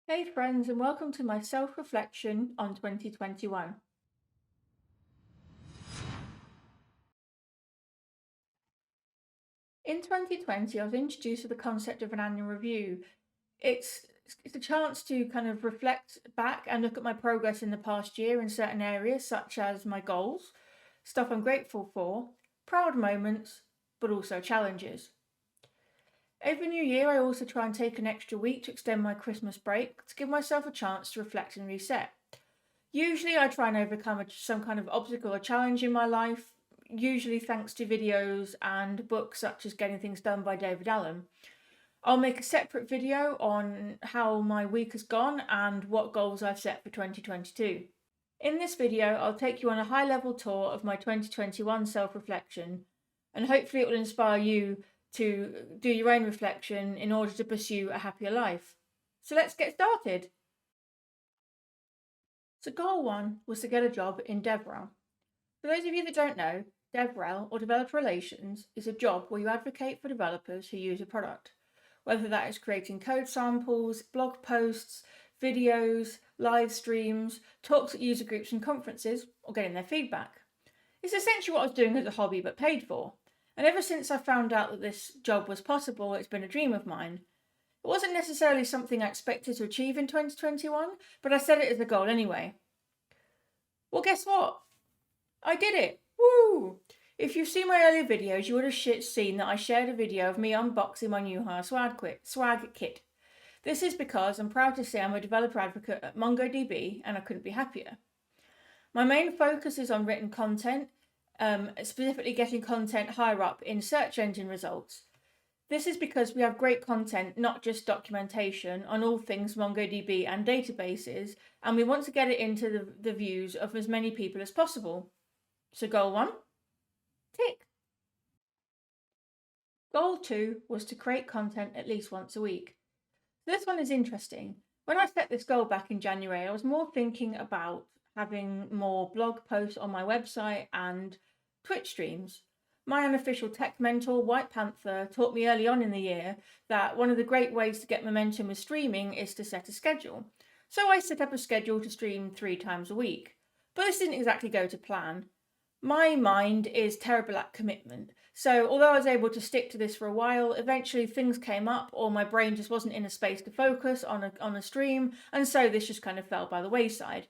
Hey friends, and welcome to my self-reflection on 2021. In 2020, I was introduced to the concept of an annual review. It's it's a chance to kind of reflect back and look at my progress in the past year in certain areas, such as my goals, stuff I'm grateful for, proud moments, but also challenges. Every new year, I also try and take an extra week to extend my Christmas break to give myself a chance to reflect and reset. Usually, I try and overcome some kind of obstacle or challenge in my life, usually thanks to videos and books such as Getting Things Done by David Allen. I'll make a separate video on how my week has gone and what goals I've set for 2022. In this video, I'll take you on a high level tour of my 2021 self reflection, and hopefully, it will inspire you to do your own reflection in order to pursue a happier life. So, let's get started. So goal one was to get a job in DevRel. For those of you that don't know, DevRel, or Developer Relations, is a job where you advocate for developers who use a product, whether that is creating code samples, blog posts, videos, live streams, talks at user groups and conferences, or getting their feedback. It's essentially what I was doing as a hobby but paid for. And ever since I found out that this job was possible, it's been a dream of mine. It wasn't necessarily something I expected to achieve in 2021, but I set it as a goal anyway. Well, guess what? I did it! Woo! If you've seen my earlier videos, you would have seen that I shared a video of me unboxing my new hire swag kit. This is because I'm proud to say I'm a developer advocate at MongoDB and I couldn't be happier. My main focus is on written content, specifically getting content higher up in search engine results. This is because we have great content, not just documentation, on all things MongoDB and databases, and we want to get it into the views of as many people as possible. So goal one, tick. Goal two was to create content at least once a week. This one is interesting. When I set this goal back in January, I was more thinking about having more blog posts on my website and Twitch streams. My unofficial tech mentor, White Panther, taught me early on in the year that one of the great ways to get momentum with streaming is to set a schedule. So I set up a schedule to stream 3 times a week. But this didn't exactly go to plan. My mind is terrible at commitment. So although I was able to stick to this for a while, eventually things came up or my brain just wasn't in a space to focus on a stream, and so this just kind of fell by the wayside.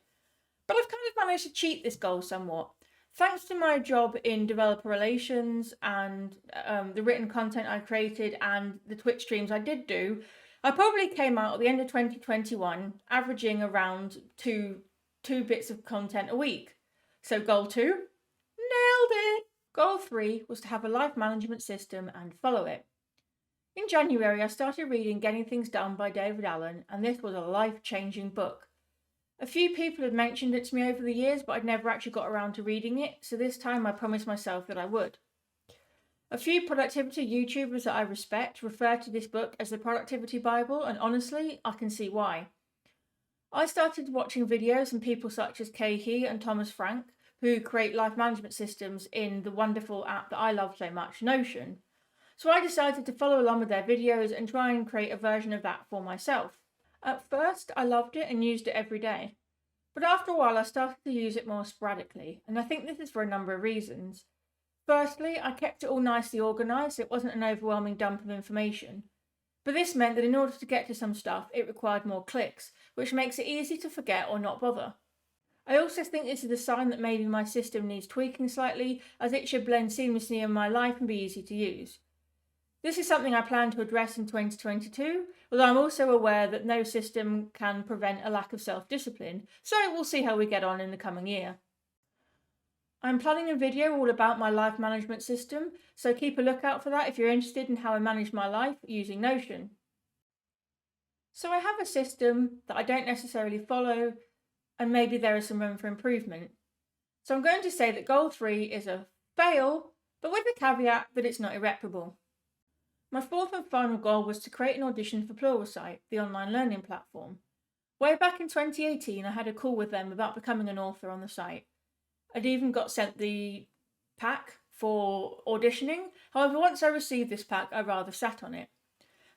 But I've kind of managed to cheat this goal somewhat. Thanks to my job in developer relations and the written content I created and the Twitch streams I did do, I probably came out at the end of 2021 averaging around two bits of content a week. So goal two, nailed it! Goal three was to have a life management system and follow it. In January, I started reading Getting Things Done by David Allen, and this was a life-changing book. A few people had mentioned it to me over the years, but I'd never actually got around to reading it, so this time I promised myself that I would. A few productivity YouTubers that I respect refer to this book as the Productivity Bible, and honestly, I can see why. I started watching videos from people such as Kay He and Thomas Frank, who create life management systems in the wonderful app that I love so much, Notion. So I decided to follow along with their videos and try and create a version of that for myself. At first, I loved it and used it every day. But after a while, I started to use it more sporadically, and I think this is for a number of reasons. Firstly, I kept it all nicely organised so it wasn't an overwhelming dump of information. But this meant that in order to get to some stuff, it required more clicks, which makes it easy to forget or not bother. I also think this is a sign that maybe my system needs tweaking slightly, as it should blend seamlessly in my life and be easy to use. This is something I plan to address in 2022, although I'm also aware that no system can prevent a lack of self-discipline, so we'll see how we get on in the coming year. I'm planning a video all about my life management system, so keep a lookout for that if you're interested in how I manage my life using Notion. So I have a system that I don't necessarily follow, and maybe there is some room for improvement. So I'm going to say that goal 3 is a fail, but with the caveat that it's not irreparable. My fourth and final goal was to create an audition for Pluralsight, the online learning platform. Way back in 2018, I had a call with them about becoming an author on the site. I'd even got sent the pack for auditioning. However, once I received this pack, I rather sat on it.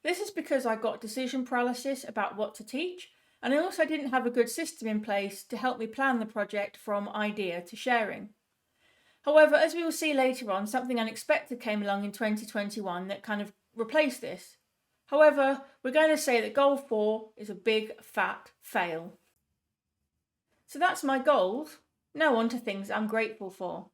This is because I got decision paralysis about what to teach, And I also didn't have a good system in place to help me plan the project from idea to sharing. However, as we will see later on, something unexpected came along in 2021 that kind of replaced this. However, we're going to say that goal 4 is a big fat fail. So that's my goals. Now on to things I'm grateful for.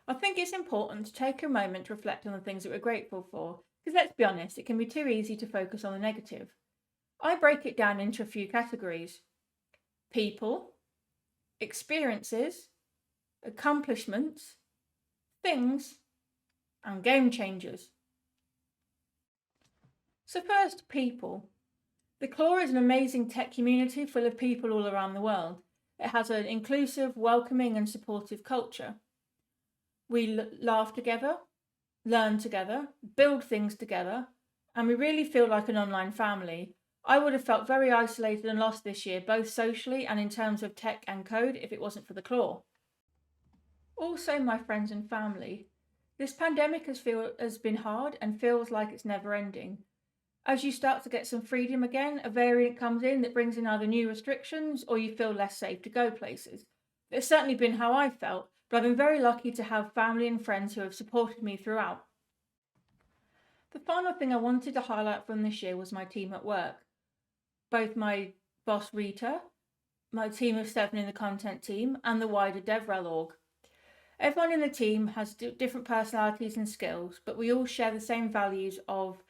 I think it's important to take a moment to reflect on the things that we're grateful for, because let's be honest, it can be too easy to focus on the negative. I break it down into a few categories: people, experiences, accomplishments, things, and game changers. So first, people. The Claw is an amazing tech community full of people all around the world. It has an inclusive, welcoming and supportive culture. We laugh together, learn together, build things together, and we really feel like an online family. I would have felt very isolated and lost this year, both socially and in terms of tech and code, if it wasn't for the Claw. Also, my friends and family. This pandemic has been hard and feels like it's never ending. As you start to get some freedom again, a variant comes in that brings in either new restrictions or you feel less safe to go places. It's certainly been how I felt, but I've been very lucky to have family and friends who have supported me throughout. The final thing I wanted to highlight from this year was my team at work. Both my boss Rita, my team of 7 in the content team, and the wider DevRel org. Everyone in the team has different personalities and skills, but we all share the same values of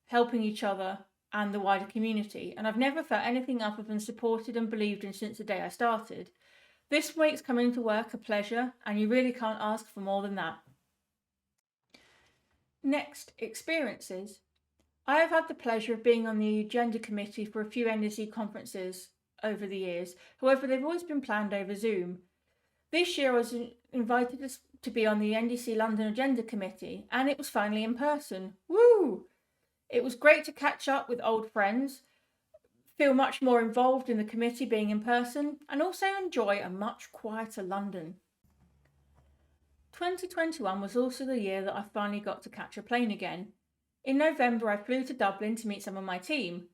helping each other and the wider community, and I've never felt anything other than supported and believed in since the day I started. This makes coming to work a pleasure, and you really can't ask for more than that. Next, experiences. I have had the pleasure of being on the agenda committee for a few NDC conferences over the years. However, they've always been planned over Zoom. This year I was invited to be on the NDC London Agenda Committee, and it was finally in person. Woo! It was great to catch up with old friends, feel much more involved in the committee being in person, and also enjoy a much quieter London. 2021 was also the year that I finally got to catch a plane again. In November, I flew to Dublin to meet some of my team.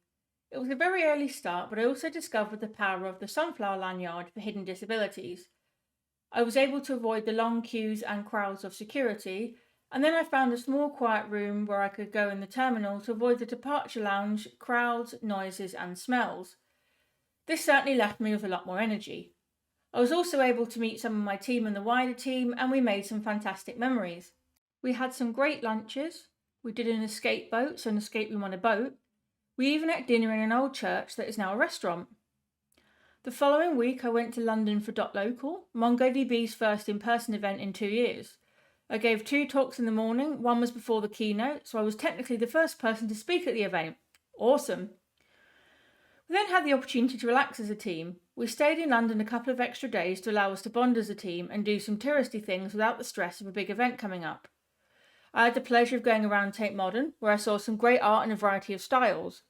It was a very early start, but I also discovered the power of the Sunflower Lanyard for hidden disabilities. I was able to avoid the long queues and crowds of security, and then I found a small quiet room where I could go in the terminal to avoid the departure lounge, crowds, noises and smells. This certainly left me with a lot more energy. I was also able to meet some of my team and the wider team, and we made some fantastic memories. We had some great lunches, we did an escape boat, so an escape room on a boat. We even ate dinner in an old church that is now a restaurant. The following week I went to London for .local, MongoDB's first in-person event in 2 years. I gave 2 talks in the morning, one was before the keynote, so I was technically the first person to speak at the event. Awesome. We then had the opportunity to relax as a team. We stayed in London a couple of extra days to allow us to bond as a team and do some touristy things without the stress of a big event coming up. I had the pleasure of going around Tate Modern, where I saw some great art in a variety of styles.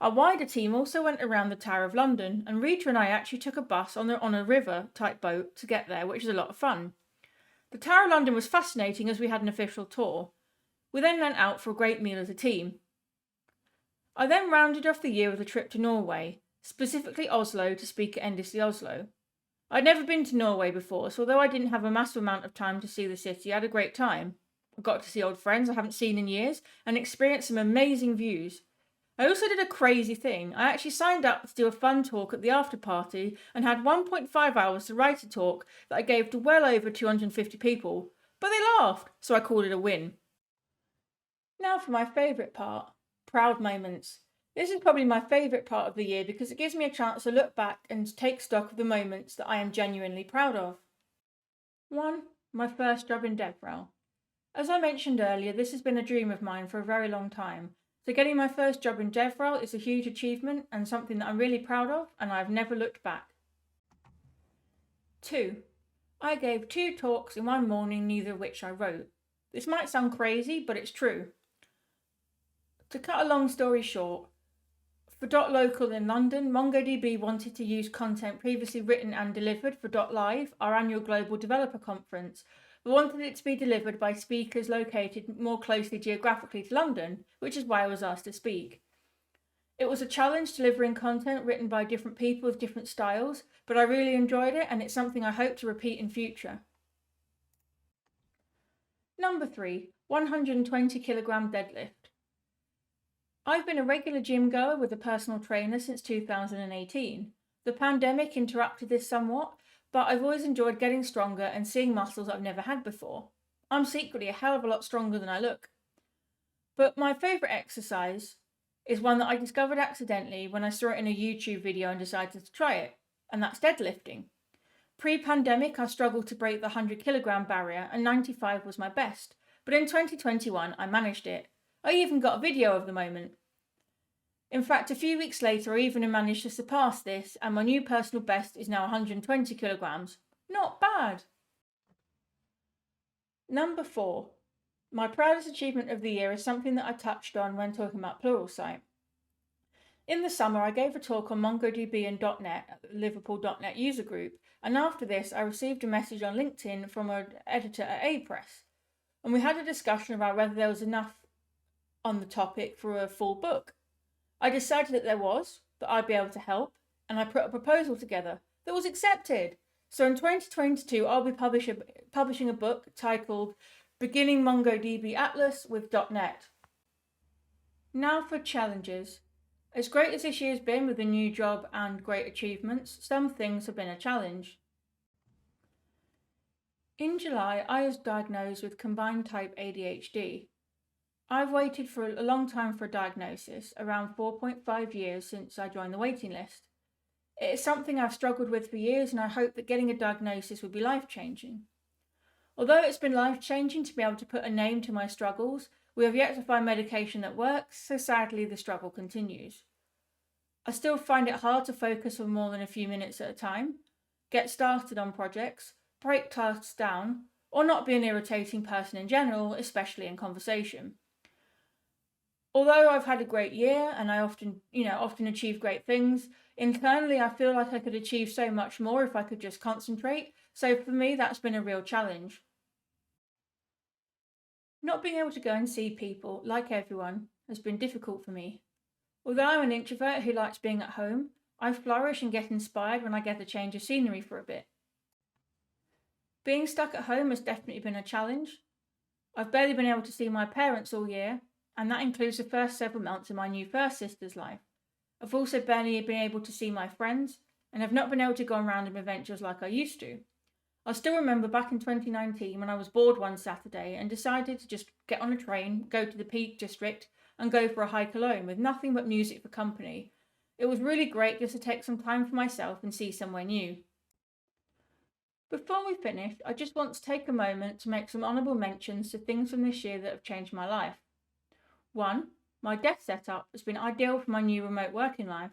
Our wider team also went around the Tower of London, and Rita and I actually took a bus on a river-type boat to get there, which was a lot of fun. The Tower of London was fascinating as we had an official tour. We then went out for a great meal as a team. I then rounded off the year with a trip to Norway, specifically Oslo, to speak at NDC Oslo. I'd never been to Norway before, so although I didn't have a massive amount of time to see the city, I had a great time. I got to see old friends I haven't seen in years and experienced some amazing views. I also did a crazy thing. I actually signed up to do a fun talk at the after party and had 1.5 hours to write a talk that I gave to well over 250 people, but they laughed, so I called it a win. Now for my favourite part, proud moments. This is probably my favourite part of the year because it gives me a chance to look back and take stock of the moments that I am genuinely proud of. 1. My first job in DevRel. As I mentioned earlier, this has been a dream of mine for a very long time. So getting my first job in DevRel is a huge achievement and something that I'm really proud of, and I've never looked back. 2. I gave 2 talks in one morning, neither of which I wrote. This might sound crazy, but it's true. To cut a long story short, for .local in London, MongoDB wanted to use content previously written and delivered for .live, our annual global developer conference, but wanted it to be delivered by speakers located more closely geographically to London, which is why I was asked to speak. It was a challenge delivering content written by different people with different styles, but I really enjoyed it and it's something I hope to repeat in future. Number 3, 120 kilogram deadlift. I've been a regular gym goer with a personal trainer since 2018. The pandemic interrupted this somewhat, but I've always enjoyed getting stronger and seeing muscles I've never had before. I'm secretly a hell of a lot stronger than I look. But my favourite exercise is one that I discovered accidentally when I saw it in a YouTube video and decided to try it, and that's deadlifting. Pre-pandemic, I struggled to break the 100 kilogram barrier and 95 was my best, but in 2021 I managed it. I even got a video of the moment. In fact, a few weeks later I even managed to surpass this and my new personal best is now 120 kilograms. Not bad! Number 4. My proudest achievement of the year is something that I touched on when talking about Pluralsight. In the summer, I gave a talk on MongoDB and .NET at the Liverpool.NET user group, and after this, I received a message on LinkedIn from an editor at A-Press, and we had a discussion about whether there was enough on the topic for a full book. I decided that there was, that I'd be able to help, and I put a proposal together that was accepted. So in 2022, I'll be publishing a book titled Beginning MongoDB Atlas with .NET. Now for challenges. As great as this year's been with a new job and great achievements, some things have been a challenge. In July, I was diagnosed with combined type ADHD. I've waited for a long time for a diagnosis, around 4.5 years since I joined the waiting list. It is something I've struggled with for years and I hope that getting a diagnosis would be life-changing. Although it's been life-changing to be able to put a name to my struggles, we have yet to find medication that works, so sadly the struggle continues. I still find it hard to focus for more than a few minutes at a time, get started on projects, break tasks down, or not be an irritating person in general, especially in conversation. Although I've had a great year and I often achieve great things, internally I feel like I could achieve so much more if I could just concentrate, so for me that's been a real challenge. Not being able to go and see people, like everyone, has been difficult for me. Although I'm an introvert who likes being at home, I flourish and get inspired when I get a change of scenery for a bit. Being stuck at home has definitely been a challenge. I've barely been able to see my parents all year, and that includes the first several months of my new first sister's life. I've also barely been able to see my friends, and I've not been able to go on random adventures like I used to. I still remember back in 2019 when I was bored one Saturday and decided to just get on a train, go to the Peak District, and go for a hike alone with nothing but music for company. It was really great just to take some time for myself and see somewhere new. Before we finish, I just want to take a moment to make some honourable mentions to things from this year that have changed my life. 1. My desk setup has been ideal for my new remote working life.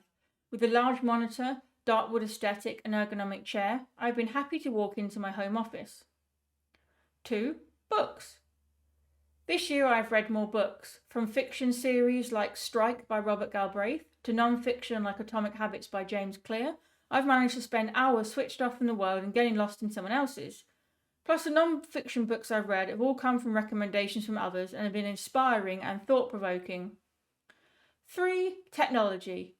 With a large monitor, dark wood aesthetic and ergonomic chair, I've been happy to walk into my home office. 2. Books. This year I've read more books, from fiction series like Strike by Robert Galbraith to non-fiction like Atomic Habits by James Clear. I've managed to spend hours switched off from the world and getting lost in someone else's. Plus, the non-fiction books I've read have all come from recommendations from others and have been inspiring and thought-provoking. 3. Technology.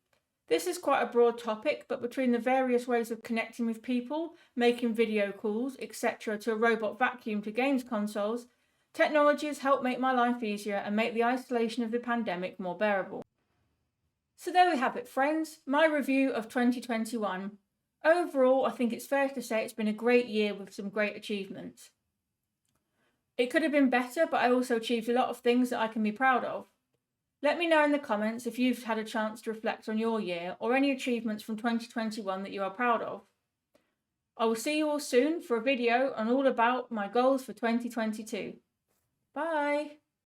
This is quite a broad topic, but between the various ways of connecting with people, making video calls, etc., to a robot vacuum to games consoles, technology has helped make my life easier and make the isolation of the pandemic more bearable. So there we have it, friends, my review of 2021. Overall, I think it's fair to say it's been a great year with some great achievements. It could have been better, but I also achieved a lot of things that I can be proud of. Let me know in the comments if you've had a chance to reflect on your year or any achievements from 2021 that you are proud of. I will see you all soon for a video on all about my goals for 2022. Bye!